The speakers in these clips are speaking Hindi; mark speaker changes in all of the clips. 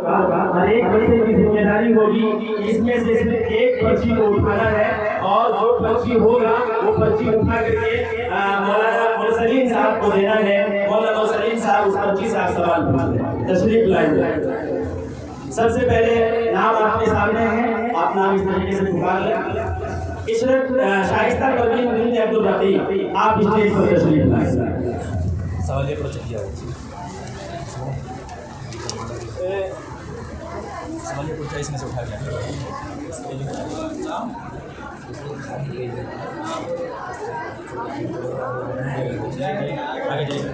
Speaker 1: हर एक बच्चे की जिम्मेदारी होगी कि इसमें से सिर्फ एक पर्ची को उठाना है और जो पर्ची होगा वो पर्ची उठा करके मौलाना मुरसलीन साहब को देना है। मौलाना मुरसलीन साहब उस पर्ची से आप सवाल पूछेंगे, तशरीफ लाएंगे। सबसे पहले नाम आपके सामने है, आप नाम इस तरीके से पुकार लें। इशरत शाइस्ता परवीन बिन्त अब्दुल रफीक, आप स्टेज पर तशरीफ लाएं।
Speaker 2: सवाल ये किया सवाल ये इसमें से उठा गया आगे जाइए,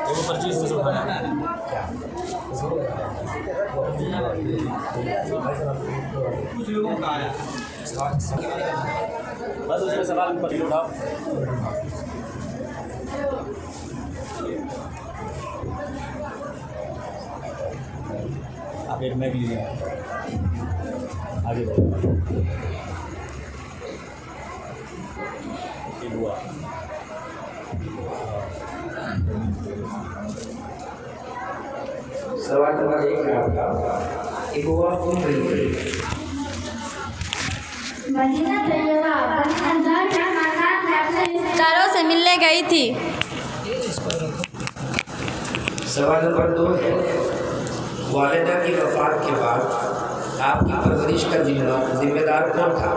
Speaker 2: वो पर्ची इसमें से उठाना कुछ लोगों का आया बस उसमें सवाल पर्ची उठाओ। आप एक मैग लीजिए, आगे हुआ
Speaker 3: सवाल नंबर 1 है आपका, इबुआ कौन रही है?
Speaker 4: मदीना तैयबा अंजार के खानदान में अपने रिश्तेदारों से मिलने गई थी।
Speaker 3: सवाल नंबर 2 है, वालिदा की वफात के बाद आपकी परवरिश का जिम्मेदार कौन था?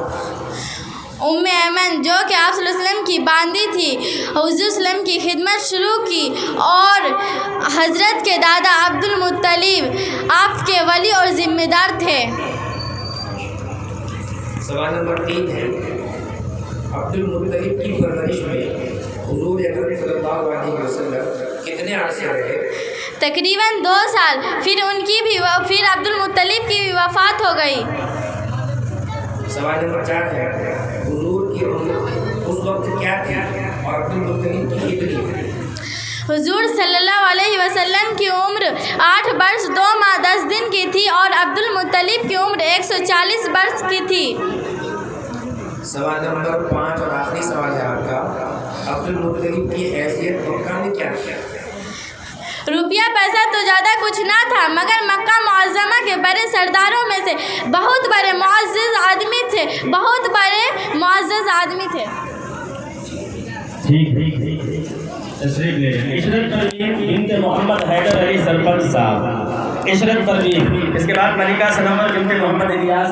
Speaker 4: उम्मे ऐमन, जो कि आप सल्लल्लाहु अलैहि वसल्लम की बांदी थी, हुज़ूर सल्लम की खिदमत शुरू की और हज़रत के दादा अब्दुल मुत्तलिब आपके वली और ज़िम्मेदार थे।
Speaker 3: सवाल नंबर 3 है, अब्दुल मुत्तलिब की परवरिश में हुज़ूर अकरम सल्लल्लाहु अलैहि वसल्लम कितने अरसे रहे?
Speaker 4: तकरीबन 2 साल। फिर अब्दुल मुत्तलिब की भी वफ़ात हो गई।
Speaker 3: सवाल नंबर 4 है, हुज़ूर की उम्र उस वक्त क्या थी और अब्दुल मुत्तलिब की कितनी थी?
Speaker 4: हुज़ूर सल्लल्लाहु अलैहि वसल्लम की उम्र 8 वर्ष 2 माह 10 दिन की थी और अब्दुल मुत्तलिब की उम्र 140 वर्ष की थी।
Speaker 3: सवाल नंबर 5 और आखिरी सवाल है आपका, अब्दुल मुत्तलिब की हैसियत मक्का में क्या थी?
Speaker 4: रुपया पैसा तो ज़्यादा कुछ ना था, मगर मक्का मुअज़्ज़मा के बड़े सरदारों में से बहुत बड़े मुअज़्ज़ज़ आदमी थे, बहुत बड़े मुअज़्ज़ज़ आदमी थे।
Speaker 1: ठीक तशरीफ ले। इशरत परवीन बिन्त मोहम्मद हैदर अली सरपंच साहब, इशरत परवीन। इसके बाद मलिका सनवर बिन्त मोहम्मद इलियास।